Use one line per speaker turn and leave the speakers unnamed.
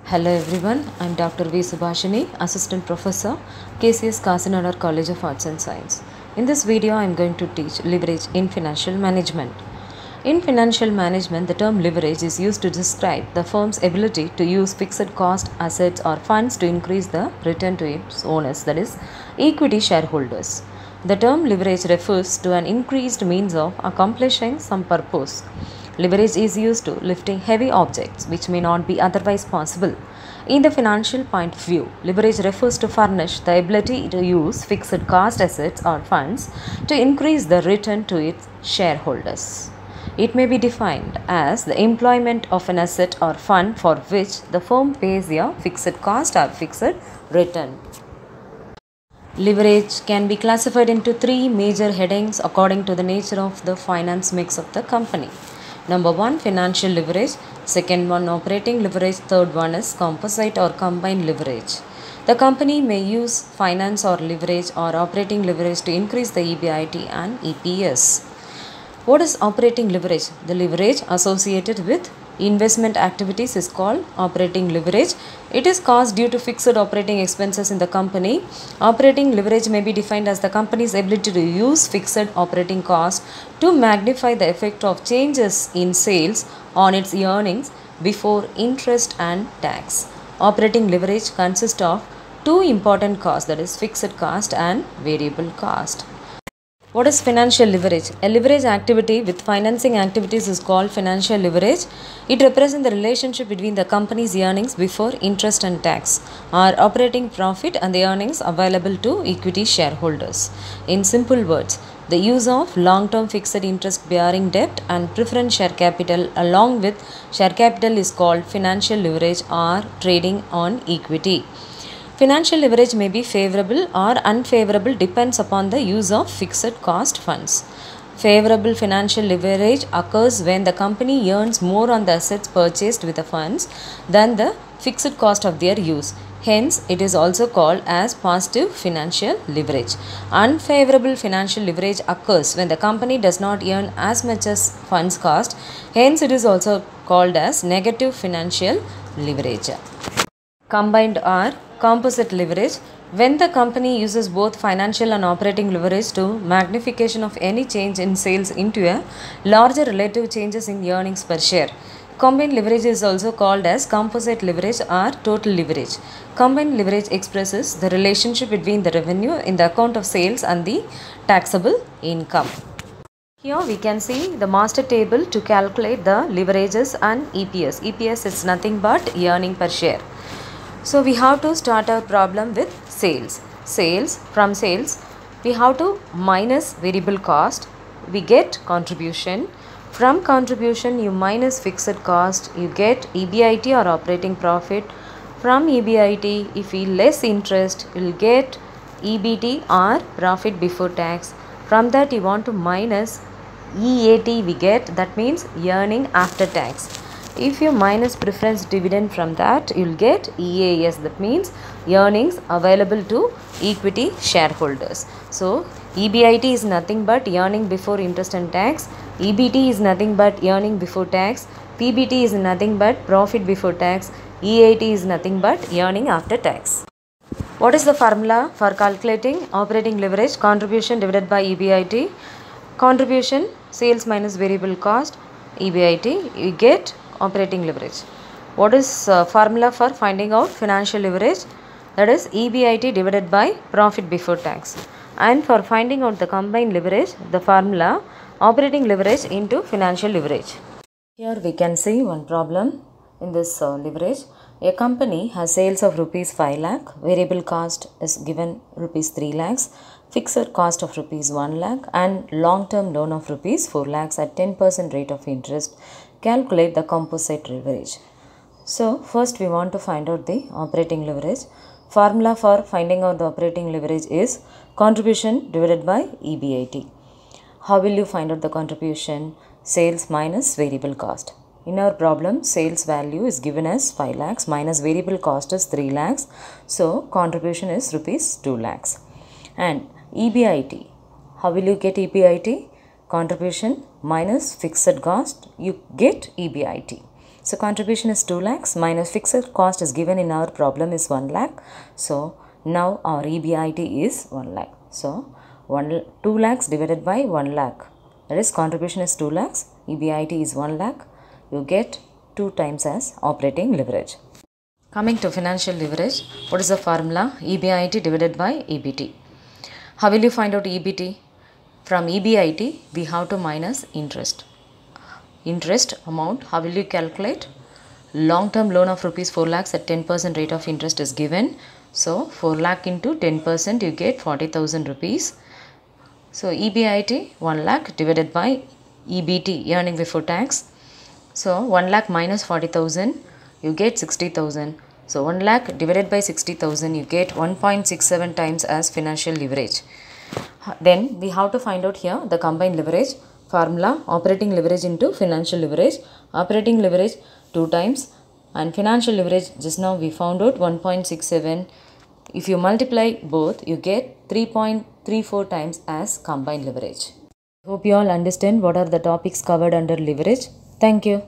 Hello everyone, I am Dr. V. Subhashini, Assistant Professor, KCS Kasinagar College of Arts and Science. In this video, I am going to teach leverage in financial management. In financial management, the term leverage is used to describe the firm's ability to use fixed cost assets or funds to increase the return to its owners, that is, equity shareholders. The term leverage refers to an increased means of accomplishing some purpose. Leverage is used to lifting heavy objects which may not be otherwise possible. In the financial point of view, leverage refers to furnish the ability to use fixed cost assets or funds to increase the return to its shareholders. It may be defined as the employment of an asset or fund for which the firm pays a fixed cost or fixed return. Leverage can be classified into three major headings according to the nature of the finance mix of the company. Number one, financial leverage. Second one, operating leverage. Third one is composite or combined leverage. The company may use finance or leverage or operating leverage to increase the EBIT and EPS. What is operating leverage? The leverage associated with investment activities is called operating leverage. It is caused due to fixed operating expenses in the company. Operating leverage may be defined as the company's ability to use fixed operating costs to magnify the effect of changes in sales on its earnings before interest and tax. Operating leverage consists of two important costs, that is fixed cost and variable cost. What is financial leverage? A leverage activity with financing activities is called financial leverage. It represents the relationship between the company's earnings before interest and tax, or operating profit, and the earnings available to equity shareholders. In simple words, the use of long-term fixed interest bearing debt and preference share capital along with share capital is called financial leverage or trading on equity. Financial leverage may be favorable or unfavorable, depends upon the use of fixed cost funds. Favorable financial leverage occurs when the company earns more on the assets purchased with the funds than the fixed cost of their use. Hence, it is also called as positive financial leverage. Unfavorable financial leverage occurs when the company does not earn as much as funds cost. Hence, it is also called as negative financial leverage. Combined or composite leverage. When the company uses both financial and operating leverage to magnification of any change in sales into a larger relative changes in earnings per share. Combined leverage is also called as composite leverage or total leverage. Combined leverage expresses the relationship between the revenue in the account of sales and the taxable income. Here we can see the master table to calculate the leverages and EPS. EPS is nothing but earning per share. So we have to start our problem with sales. From sales, we have to minus variable cost. We get contribution. From contribution, you minus fixed cost. You get EBIT or operating profit. From EBIT, if we less interest, you will get EBT or profit before tax. From that, you want to minus EAT we get, that means earning after tax. If you minus preference dividend from that, you will get EAS, that means earnings available to equity shareholders. So, EBIT is nothing but earning before interest and tax. EBT is nothing but earning before tax. PBT is nothing but profit before tax. EAT is nothing but earning after tax. What is the formula for calculating operating leverage? Contribution divided by EBIT. Contribution, sales minus variable cost, EBIT, you get operating leverage. What is formula for finding out financial leverage? That is EBIT divided by profit before tax. And for finding out the combined leverage, the formula operating leverage into financial leverage. Here we can see one problem in this leverage. A company has sales of rupees 5 lakh, variable cost is given rupees 3 lakhs, fixed cost of rupees 1 lakh and long-term loan of rupees 4 lakhs at 10% rate of interest. Calculate the composite leverage. So first we want to find out the operating leverage. Formula for finding out the operating leverage is contribution divided by EBIT. How will you find out the contribution? Sales minus variable cost. In our problem, sales value is given as 5 lakhs minus variable cost is 3 lakhs. So contribution is rupees 2 lakhs. And EBIT. How will you get EBIT? Contribution minus fixed cost, you get EBIT. So contribution is 2 lakhs minus fixed cost is given in our problem is 1 lakh. So now our EBIT is 1 lakh. So 2 lakhs divided by 1 lakh. That is contribution is 2 lakhs, EBIT is 1 lakh. You get 2 times as operating leverage. Coming to financial leverage, what is the formula? EBIT divided by EBT. How will you find out EBT? From EBIT, we have to minus interest. Interest amount, how will you calculate? Long-term loan of rupees 4 lakhs at 10% rate of interest is given. So 4 lakh into 10% you get 40,000 rupees. So EBIT 1 lakh divided by EBT, earning before tax. So 1 lakh minus 40,000 you get 60,000. So 1 lakh divided by 60,000 you get 1.67 times as financial leverage. Then we have to find out here the combined leverage formula, operating leverage into financial leverage. Operating leverage 2 times and financial leverage just now we found out 1.67. If you multiply both you get 3.34 times as combined leverage. Hope you all understand what are the topics covered under leverage. Thank you.